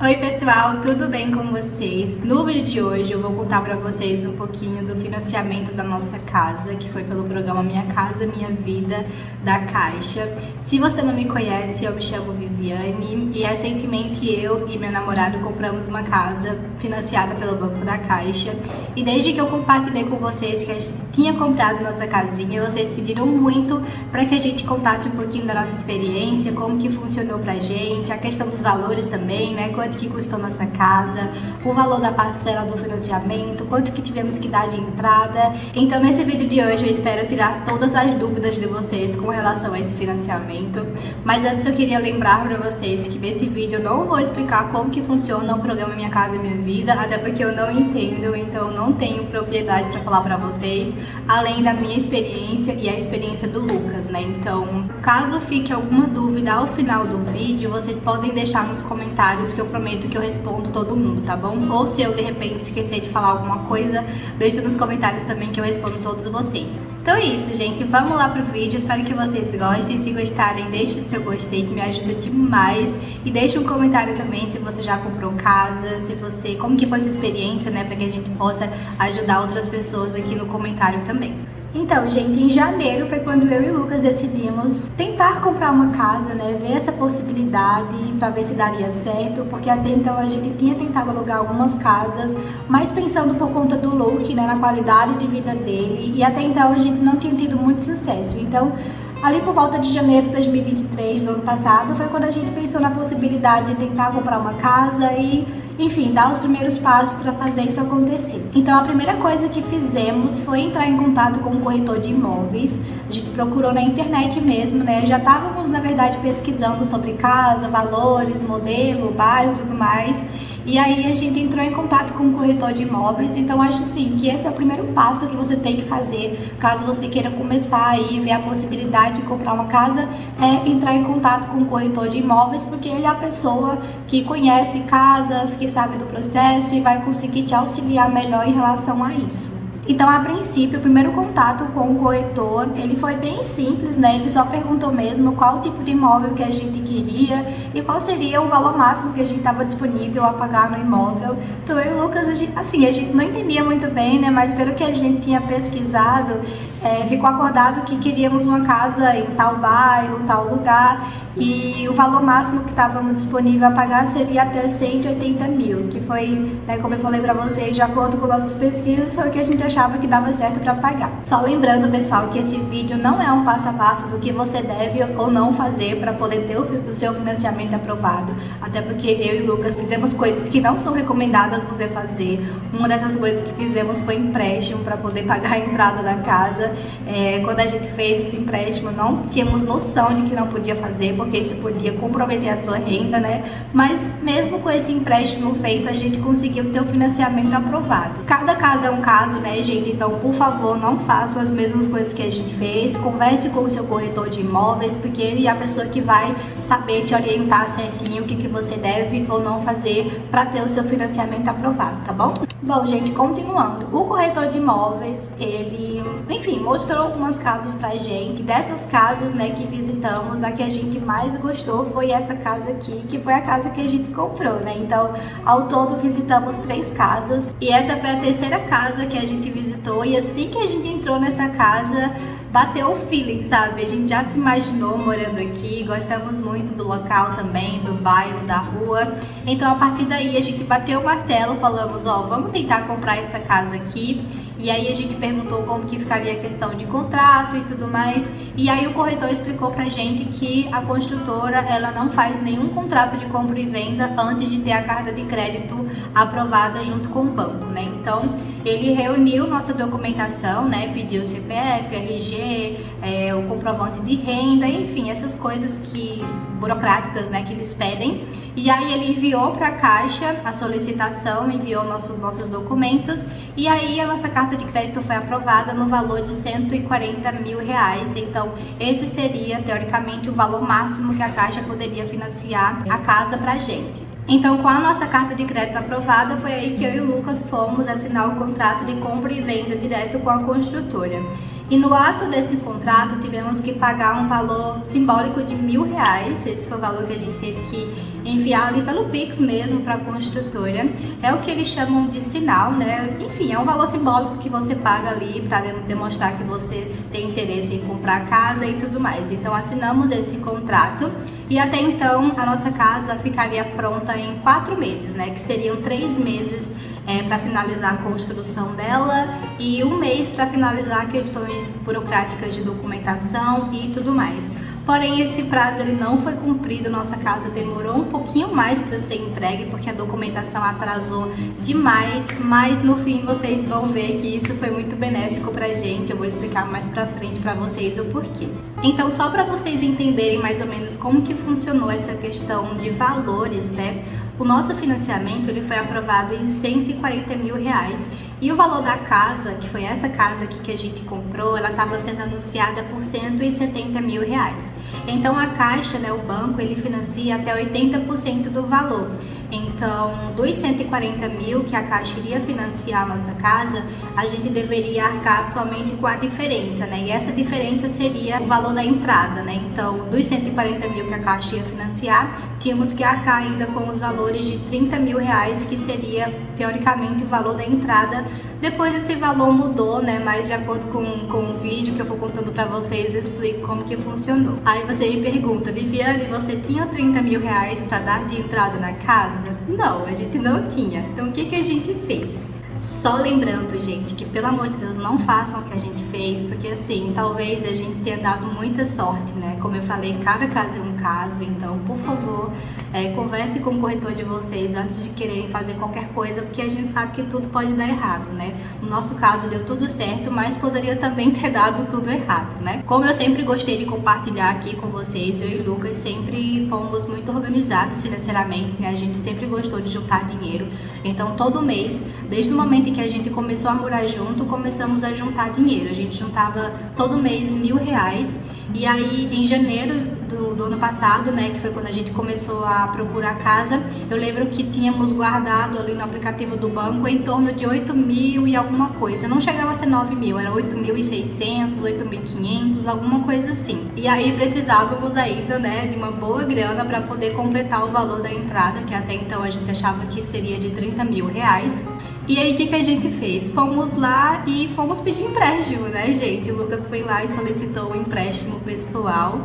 Oi pessoal, tudo bem com vocês? No vídeo de hoje eu vou contar pra vocês um pouquinho do financiamento da nossa casa, que foi pelo programa Minha Casa Minha Vida da Caixa. Se você não me conhece, eu me chamo Viviane e recentemente eu e meu namorado compramos uma casa financiada pelo Banco da Caixa. E desde que eu compartilhei com vocês que a gente tinha comprado nossa casinha, vocês pediram muito para que a gente contasse um pouquinho da nossa experiência, como que funcionou pra gente, a questão dos valores também, né? Quanto que custou nossa casa, o valor da parcela do financiamento, quanto que tivemos que dar de entrada. Então nesse vídeo de hoje eu espero tirar todas as dúvidas de vocês com relação a esse financiamento. Mas antes eu queria lembrar para vocês que nesse vídeo eu não vou explicar como que funciona o programa Minha Casa Minha Vida, até porque eu não entendo, então eu não tenho propriedade para falar para vocês, além da minha experiência e a experiência do Lucas, né? Então, caso fique alguma dúvida ao final do vídeo, vocês podem deixar nos comentários que eu prometo que eu respondo todo mundo, tá bom? Ou se eu de repente esquecer de falar alguma coisa, deixa nos comentários também que eu respondo todos vocês. Então é isso, gente, vamos lá pro vídeo, espero que vocês gostem. Se gostarem, deixe o seu gostei, que me ajuda demais, e deixe um comentário também se você já comprou casa, como que foi sua experiência, né, para que a gente possa ajudar outras pessoas aqui no comentário também. Então, gente, em janeiro foi quando eu e o Lucas decidimos tentar comprar uma casa, né, ver essa possibilidade para ver se daria certo, porque até então a gente tinha tentado alugar algumas casas, mas pensando por conta do Luke, né, na qualidade de vida dele, e até então a gente não tinha tido muito sucesso. Então, ali por volta de janeiro de 2023, do ano passado, foi quando a gente pensou na possibilidade de tentar comprar uma casa e, enfim, dar os primeiros passos para fazer isso acontecer. Então a primeira coisa que fizemos foi entrar em contato com um corretor de imóveis. A gente procurou na internet mesmo, né? Já estávamos, na verdade, pesquisando sobre casa, valores, modelo, bairro e tudo mais. E aí a gente entrou em contato com um corretor de imóveis. Então acho assim que esse é o primeiro passo que você tem que fazer caso você queira começar aí ver a possibilidade de comprar uma casa, é entrar em contato com um corretor de imóveis, porque ele é a pessoa que conhece casas, que sabe do processo e vai conseguir te auxiliar melhor em relação a isso. Então, a princípio, o primeiro contato com o corretor, ele foi bem simples, né? Ele só perguntou mesmo qual tipo de imóvel que a gente queria e qual seria o valor máximo que a gente estava disponível a pagar no imóvel. Então, eu e o Lucas, a gente não entendia muito bem, né? Mas pelo que a gente tinha pesquisado, ficou acordado que queríamos uma casa em tal bairro, tal lugar, e o valor máximo que estávamos disponível a pagar seria até 180 mil, que foi, né, como eu falei pra vocês, de acordo com nossas pesquisas, foi o que a gente achava que dava certo para pagar. Só lembrando, pessoal, que esse vídeo não é um passo a passo do que você deve ou não fazer para poder ter o seu financiamento aprovado, até porque eu e o Lucas fizemos coisas que não são recomendadas você fazer. Uma dessas coisas que fizemos foi empréstimo para poder pagar a entrada da casa. Quando a gente fez esse empréstimo, não tínhamos noção de que não podia fazer, porque isso podia comprometer a sua renda, né? Mas mesmo com esse empréstimo feito, a gente conseguiu ter o financiamento aprovado. Cada caso é um caso, né, gente? Então, por favor, não façam as mesmas coisas que a gente fez. Converse com o seu corretor de imóveis, porque ele é a pessoa que vai saber te orientar certinho o que você deve ou não fazer para ter o seu financiamento aprovado, tá bom? Bom, gente, continuando. O corretor de imóveis, ele, enfim, mostrou algumas casas pra gente. Dessas casas, né, que visitamos, a que a gente mais gostou foi essa casa aqui, que foi a casa que a gente comprou, né? Então, ao todo visitamos 3 casas e essa foi a terceira casa que a gente visitou. E assim que a gente entrou nessa casa, bateu o feeling, sabe? A gente já se imaginou morando aqui, gostamos muito do local também, do bairro, da rua. Então, a partir daí, a gente bateu o martelo, falamos, ó, vamos tentar comprar essa casa aqui. E aí a gente perguntou como que ficaria a questão de contrato e tudo mais. E aí o corretor explicou pra gente que a construtora, ela não faz nenhum contrato de compra e venda antes de ter a carta de crédito aprovada junto com o banco, né? Então, ele reuniu nossa documentação, né? Pediu CPF, RG, o comprovante de renda, enfim, essas coisas burocráticas, né, que eles pedem. E aí ele enviou para a Caixa a solicitação, enviou nossos documentos, e aí a nossa carta de crédito foi aprovada no valor de 140 mil reais. Então esse seria, teoricamente, o valor máximo que a Caixa poderia financiar a casa pra gente. Então, com a nossa carta de crédito aprovada, foi aí que eu e o Lucas fomos assinar o contrato de compra e venda direto com a construtora. E no ato desse contrato, tivemos que pagar um valor simbólico de R$1.000. Esse foi o valor que a gente teve que enviar ali pelo Pix mesmo para a construtora. É o que eles chamam de sinal, né? Enfim, é um valor simbólico que você paga ali para demonstrar que você tem interesse em comprar a casa e tudo mais. Então assinamos esse contrato e até então a nossa casa ficaria pronta em 4 meses, né? Que seriam 3 meses para finalizar a construção dela e 1 mês para finalizar questões burocráticas de documentação e tudo mais. Porém, esse prazo ele não foi cumprido, nossa casa demorou um pouquinho mais para ser entregue porque a documentação atrasou demais, mas no fim vocês vão ver que isso foi muito benéfico pra gente. Eu vou explicar mais pra frente pra vocês o porquê. Então, só para vocês entenderem mais ou menos como que funcionou essa questão de valores, né? O nosso financiamento ele foi aprovado em R$140 mil. E o valor da casa, que foi essa casa aqui que a gente comprou, ela estava sendo anunciada por R$170 mil. Então a Caixa, né, o banco, ele financia até 80% do valor. Então, dos 140 mil que a Caixa iria financiar a nossa casa, a gente deveria arcar somente com a diferença, né? E essa diferença seria o valor da entrada, né? Então, dos 140 mil que a Caixa ia financiar, tínhamos que arcar ainda com os valores de R$30 mil, que seria, teoricamente, o valor da entrada. Depois esse valor mudou, né? Mas de acordo com o vídeo que eu vou contando pra vocês, eu explico como que funcionou. Aí você me pergunta, Viviane, você tinha R$30 mil pra dar de entrada na casa? Não, a gente não tinha. Então o que que a gente fez? Só lembrando, gente, que pelo amor de Deus não façam o que a gente fez, porque assim, talvez a gente tenha dado muita sorte, né? Como eu falei, cada caso é um caso, então por favor, converse com o corretor de vocês antes de quererem fazer qualquer coisa, porque a gente sabe que tudo pode dar errado, né? No nosso caso deu tudo certo, mas poderia também ter dado tudo errado, né? Como eu sempre gostei de compartilhar aqui com vocês, eu e o Lucas sempre fomos muito organizados financeiramente, né? A gente sempre gostou de juntar dinheiro, então todo mês, desde o momento em que a gente começou a morar junto, começamos a juntar dinheiro. A gente juntava todo mês R$1.000. E aí, em janeiro do ano passado, né, que foi quando a gente começou a procurar casa, eu lembro que tínhamos guardado ali no aplicativo do banco em torno de 8 mil e alguma coisa. Não chegava a ser 9 mil, era 8.600, 8.500, alguma coisa assim. E aí precisávamos ainda, né, de uma boa grana para poder completar o valor da entrada, que até então a gente achava que seria de R$30 mil. E aí, o que a gente fez? Fomos lá e fomos pedir empréstimo, né, gente? O Lucas foi lá e solicitou um empréstimo pessoal.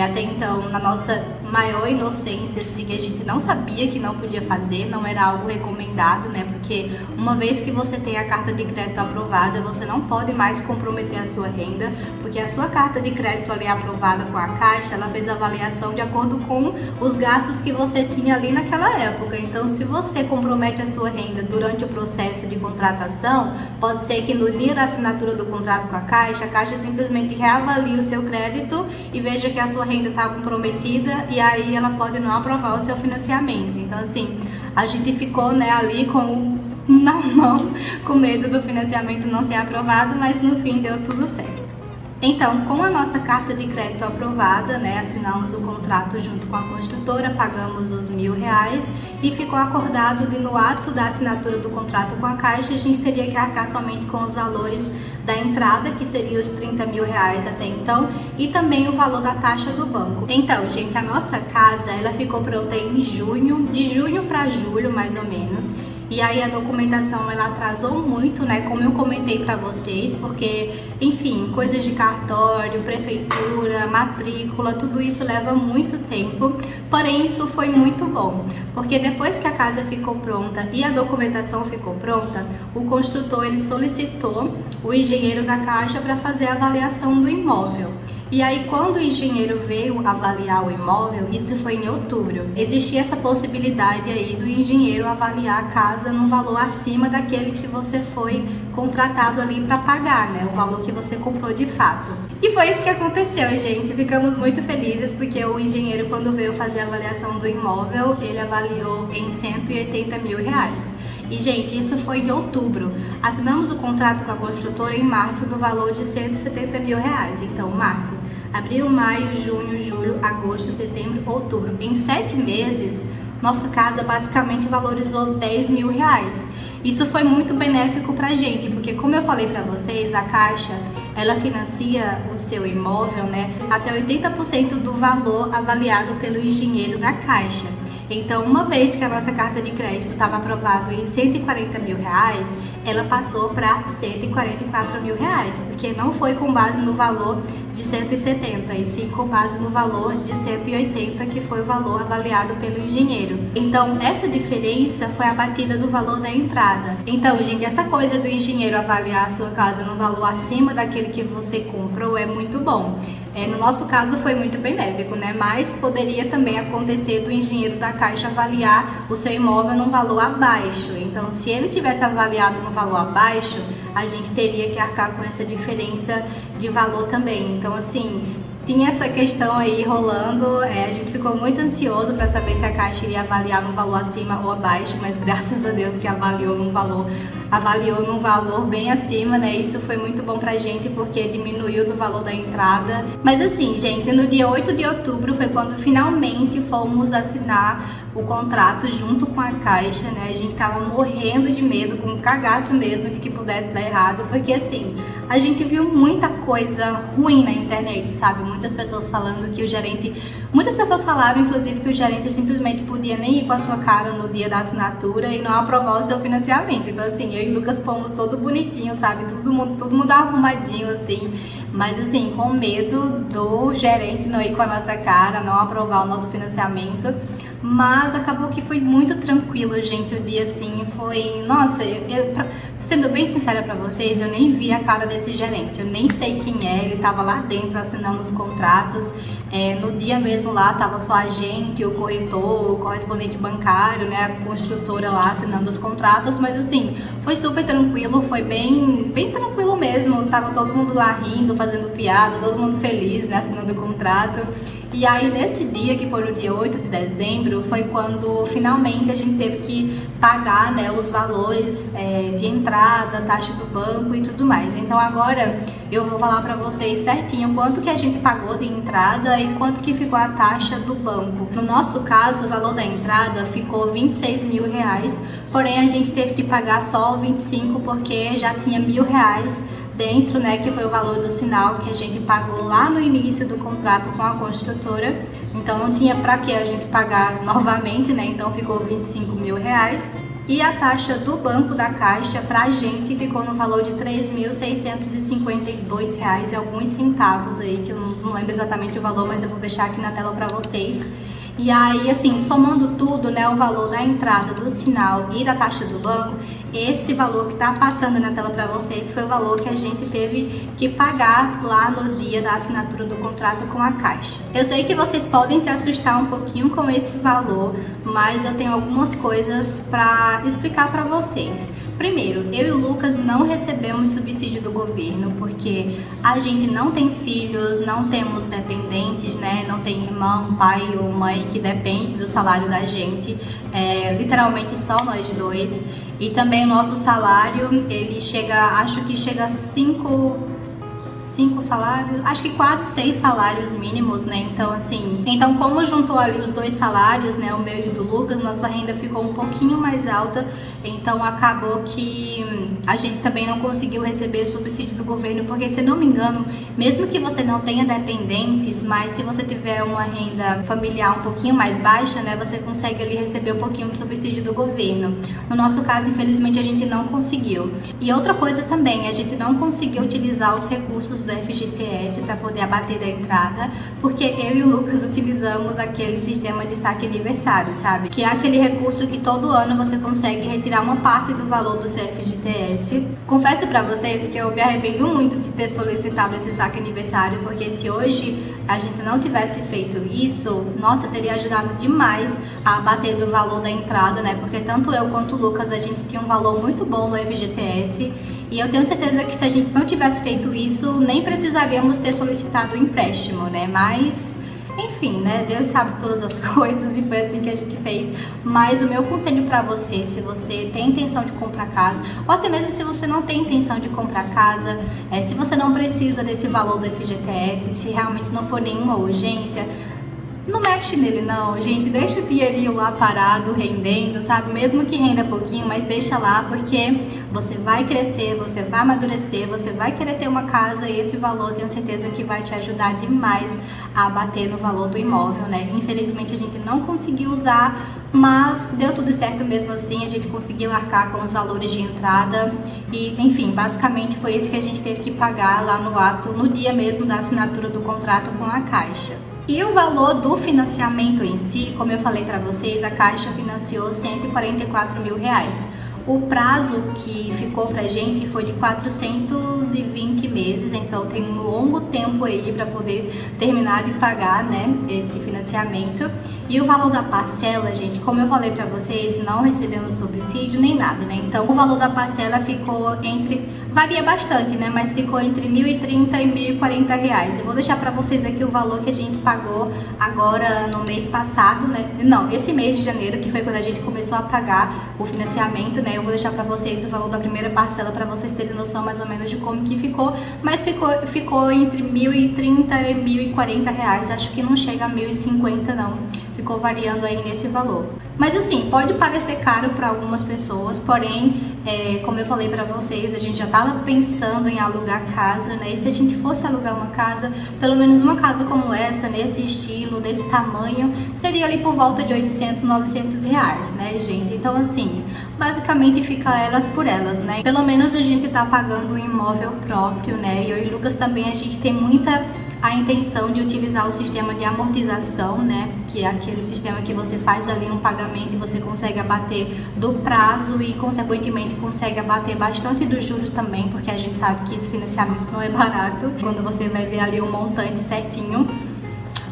Até então, na nossa maior inocência, assim, que a gente não sabia que não podia fazer, não era algo recomendado, né? Porque uma vez que você tem a carta de crédito aprovada, você não pode mais comprometer a sua renda, porque a sua carta de crédito ali aprovada com a Caixa, ela fez a avaliação de acordo com os gastos que você tinha ali naquela época. Então, se você compromete a sua renda durante o processo de contratação, pode ser que no dia da assinatura do contrato com a Caixa simplesmente reavalie o seu crédito e veja que a sua renda está comprometida e aí ela pode não aprovar o seu financiamento. Então assim, a gente ficou, né, ali na mão, com medo do financiamento não ser aprovado, mas no fim deu tudo certo. Então, com a nossa carta de crédito aprovada, né, assinamos o contrato junto com a construtora, pagamos os R$1.000 e ficou acordado de no ato da assinatura do contrato com a Caixa, a gente teria que arcar somente com os valores da entrada, que seria os R$30 mil até então, e também o valor da taxa do banco. Então, gente, a nossa casa, ela ficou pronta em junho, de junho para julho, mais ou menos. E aí a documentação ela atrasou muito, né, como eu comentei pra vocês, porque, enfim, coisas de cartório, prefeitura, matrícula, tudo isso leva muito tempo. Porém, isso foi muito bom, porque depois que a casa ficou pronta e a documentação ficou pronta, o construtor ele solicitou o engenheiro da Caixa para fazer a avaliação do imóvel. E aí, quando o engenheiro veio avaliar o imóvel, isso foi em outubro, existia essa possibilidade aí do engenheiro avaliar a casa num valor acima daquele que você foi contratado ali para pagar, né? O valor que você comprou de fato. E foi isso que aconteceu, gente. Ficamos muito felizes porque o engenheiro, quando veio fazer a avaliação do imóvel, ele avaliou em R$180 mil. E, gente, isso foi em outubro. Assinamos o contrato com a construtora em março no valor de R$170 mil. Então, março, abril, maio, junho, julho, agosto, setembro, outubro. Em 7 meses, nossa casa basicamente valorizou R$10 mil. Isso foi muito benéfico pra gente, porque como eu falei pra vocês, a Caixa, ela financia o seu imóvel, né, até 80% do valor avaliado pelo engenheiro da Caixa. Então, uma vez que a nossa carta de crédito estava aprovada em 140 mil reais, ela passou para 144 mil reais, porque não foi com base no valor de 170, e sim com base no valor de 180, que foi o valor avaliado pelo engenheiro. Então, essa diferença foi abatida do valor da entrada. Então, gente, essa coisa do engenheiro avaliar a sua casa no valor acima daquele que você comprou é muito bom. No nosso caso foi muito benéfico, né? Mas poderia também acontecer do engenheiro da Caixa avaliar o seu imóvel num valor abaixo. Então, se ele tivesse avaliado no valor abaixo, a gente teria que arcar com essa diferença de valor também. Então, assim, tinha essa questão aí rolando, a gente ficou muito ansioso para saber se a Caixa iria avaliar num valor acima ou abaixo, mas graças a Deus que avaliou num valor bem acima, né? Isso foi muito bom pra gente, porque diminuiu do valor da entrada. Mas assim, gente, no dia 8 de outubro foi quando finalmente fomos assinar o contrato junto com a Caixa, né? A gente tava morrendo de medo, com cagaço mesmo de que pudesse dar errado, porque assim, a gente viu muita coisa ruim na internet, sabe? Muitas pessoas falando que o gerente... Muitas pessoas falaram, inclusive, que o gerente simplesmente podia nem ir com a sua cara no dia da assinatura e não aprovar o seu financiamento. Então, assim, eu e o Lucas fomos todo bonitinho, sabe? Todo mundo arrumadinho, assim. Mas, assim, com medo do gerente não ir com a nossa cara, não aprovar o nosso financiamento. Mas acabou que foi muito tranquilo, gente, o dia assim, foi... Nossa, sendo bem sincera pra vocês, eu nem vi a cara desse gerente, eu nem sei quem é, ele tava lá dentro assinando os contratos. No dia mesmo lá tava só a gente, o corretor, o correspondente bancário, né, a construtora lá assinando os contratos, mas assim, foi super tranquilo, foi bem tranquilo mesmo, tava todo mundo lá rindo, fazendo piada, todo mundo feliz, né, assinando o contrato. E aí nesse dia, que foi o dia 8 de dezembro, foi quando finalmente a gente teve que pagar, né, os valores de entrada, taxa do banco e tudo mais. Então agora eu vou falar pra vocês certinho quanto que a gente pagou de entrada e quanto que ficou a taxa do banco. No nosso caso, o valor da entrada ficou 26 mil reais, porém a gente teve que pagar só 25 porque já tinha R$1.000 dentro, né, que foi o valor do sinal que a gente pagou lá no início do contrato com a construtora. Então não tinha para que a gente pagar novamente, né, então ficou 25 mil reais. E a taxa do banco da Caixa pra gente ficou no valor de R$3.652 e alguns centavos aí, que eu não lembro exatamente o valor, mas eu vou deixar aqui na tela para vocês. E aí, assim, somando tudo, né, o valor da entrada, do sinal e da taxa do banco, esse valor que tá passando na tela para vocês foi o valor que a gente teve que pagar lá no dia da assinatura do contrato com a Caixa. Eu sei que vocês podem se assustar um pouquinho com esse valor, mas eu tenho algumas coisas para explicar para vocês. Primeiro, eu e o Lucas não recebemos subsídio do governo porque a gente não tem filhos, não temos dependentes, né? Não tem irmão, pai ou mãe que depende do salário da gente, literalmente só nós dois. E também o nosso salário, ele chega, acho que chega a 5 salários, acho que quase 6 salários mínimos, né? Então, assim, como juntou ali os 2 salários, né, o meu e o do Lucas, nossa renda ficou um pouquinho mais alta, então acabou que a gente também não conseguiu receber subsídio do governo, porque, se não me engano, mesmo que você não tenha dependentes, mas se você tiver uma renda familiar um pouquinho mais baixa, né, você consegue ali receber um pouquinho de subsídio do governo. No nosso caso, infelizmente, a gente não conseguiu. E outra coisa também, a gente não conseguiu utilizar os recursos do FGTS para poder abater da entrada, porque eu e o Lucas utilizamos aquele sistema de saque aniversário, sabe? Que é aquele recurso que todo ano você consegue retirar uma parte do valor do seu FGTS. Confesso para vocês que eu me arrependo muito de ter solicitado esse saque aniversário, porque se hoje a gente não tivesse feito isso, nossa, teria ajudado demais a abater do valor da entrada, né? Porque tanto eu quanto o Lucas, a gente tinha um valor muito bom no FGTS. E eu tenho certeza que se a gente não tivesse feito isso, nem precisaríamos ter solicitado o empréstimo, né? Mas, enfim, né? Deus sabe todas as coisas e foi assim que a gente fez. Mas o meu conselho pra você, se você tem intenção de comprar casa, ou até mesmo se você não tem intenção de comprar casa, se você não precisa desse valor do FGTS, se realmente não for nenhuma urgência, não mexe nele não, gente, deixa o dinheirinho lá parado, rendendo, sabe? Mesmo que renda pouquinho, mas deixa lá, porque você vai crescer, você vai amadurecer, você vai querer ter uma casa e esse valor, tenho certeza que vai te ajudar demais a bater no valor do imóvel, né? Infelizmente a gente não conseguiu usar, mas deu tudo certo mesmo assim, a gente conseguiu arcar com os valores de entrada e, enfim, basicamente foi isso que a gente teve que pagar lá no ato, no dia mesmo da assinatura do contrato com a Caixa. E o valor do financiamento em si, como eu falei para vocês, a Caixa financiou R$144 mil. O prazo que ficou pra gente foi de 420 meses, então tem um longo tempo aí para poder terminar de pagar, né, esse financiamento. E o valor da parcela, gente, como eu falei para vocês, não recebemos subsídio nem nada, né? Então o valor da parcela ficou varia bastante, né, mas ficou entre R$1.030 e R$1.040. Eu vou deixar para vocês aqui o valor que a gente pagou agora no mês passado, né? Não, esse mês de janeiro, que foi quando a gente começou a pagar o financiamento, né? Eu vou deixar para vocês o valor da primeira parcela para vocês terem noção mais ou menos de como que ficou, mas ficou entre R$1.030 e R$1.040, acho que não chega a R$1.050 não. Ficou variando aí nesse valor. Mas assim, pode parecer caro para algumas pessoas, porém, como eu falei para vocês, a gente já estava pensando em alugar casa, né? E se a gente fosse alugar uma casa, pelo menos uma casa como essa, nesse estilo, desse tamanho, seria ali por volta de R$800, R$900, né, gente? Então assim, basicamente fica elas por elas, né? Pelo menos a gente tá pagando um imóvel próprio, né? E eu e o Lucas também, a gente tem muita a intenção de utilizar o sistema de amortização, né, que é aquele sistema que você faz ali um pagamento e você consegue abater do prazo e consequentemente consegue abater bastante dos juros também, porque a gente sabe que esse financiamento não é barato quando você vai ver ali o montante certinho.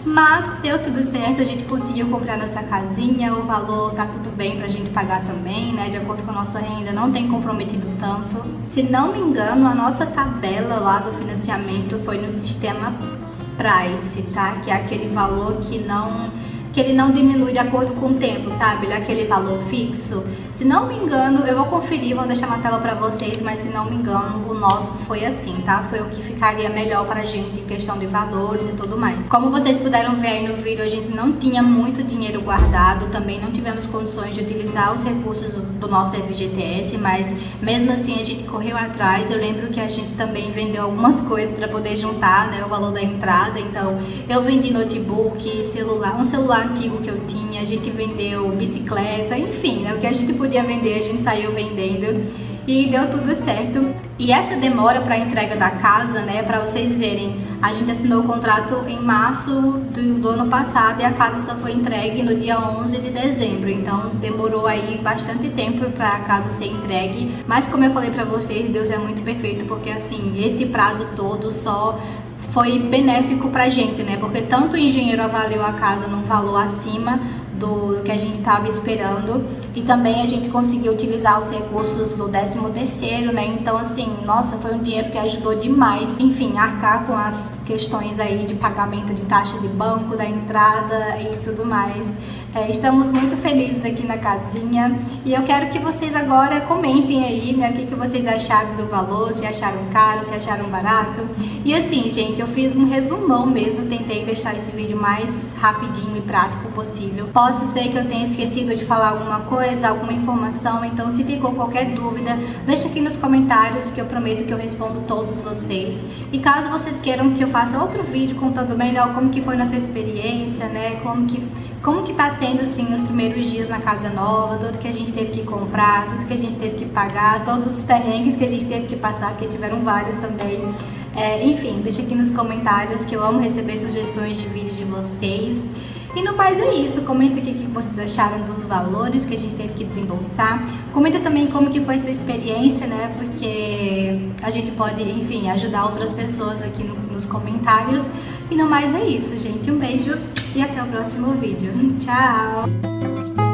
Mas deu tudo certo, a gente conseguiu comprar nossa casinha, o valor tá tudo bem pra gente pagar também, né? De acordo com a nossa renda, não tem comprometido tanto. Se não me engano, a nossa tabela lá do financiamento foi no sistema Price, tá? Que é aquele valor que ele não diminui de acordo com o tempo, sabe? Ele é aquele valor fixo. Se não me engano, eu vou conferir, vou deixar na tela pra vocês, mas se não me engano, o nosso foi assim, tá? Foi o que ficaria melhor pra gente em questão de valores e tudo mais. Como vocês puderam ver aí no vídeo, a gente não tinha muito dinheiro guardado, também não tivemos condições de utilizar os recursos do nosso FGTS, mas mesmo assim a gente correu atrás. Eu lembro que a gente também vendeu algumas coisas pra poder juntar, né, o valor da entrada. Então, eu vendi notebook, celular, um celular antigo que eu tinha, a gente vendeu bicicleta, enfim, né, o que a gente podia vender, a gente saiu vendendo e deu tudo certo. E essa demora para a entrega da casa, né, para vocês verem, a gente assinou o contrato em março do ano passado e a casa só foi entregue no dia 11 de dezembro, então demorou aí bastante tempo para a casa ser entregue, mas como eu falei para vocês, Deus é muito perfeito, porque assim, esse prazo todo só foi benéfico pra gente, né? Porque tanto o engenheiro avaliou a casa num valor acima do que a gente estava esperando e também a gente conseguiu utilizar os recursos do 13º, né? Então assim, nossa, foi um dinheiro que ajudou demais, enfim, arcar com as questões aí de pagamento de taxa de banco, da entrada e tudo mais. Estamos muito felizes aqui na casinha e eu quero que vocês agora comentem aí, né, o que vocês acharam do valor, se acharam caro, se acharam barato. E assim, gente, eu fiz um resumão mesmo, tentei deixar esse vídeo mais rapidinho e prático possível. Possa ser que eu tenha esquecido de falar alguma coisa, alguma informação, então se ficou qualquer dúvida, deixa aqui nos comentários que eu prometo que eu respondo todos vocês. E caso vocês queiram que eu faça outro vídeo contando melhor como que foi nossa experiência, né, como que tá sendo assim os primeiros dias na casa nova, tudo que a gente teve que comprar, tudo que a gente teve que pagar, todos os perrengues que a gente teve que passar, porque tiveram vários também. Enfim, deixa aqui nos comentários que eu amo receber sugestões de vídeo de vocês. E no mais é isso, comenta aqui o que vocês acharam dos valores que a gente teve que desembolsar. Comenta também como que foi sua experiência, né, porque a gente pode, enfim, ajudar outras pessoas aqui nos comentários. E no mais é isso, gente. Um beijo e até o próximo vídeo. Tchau!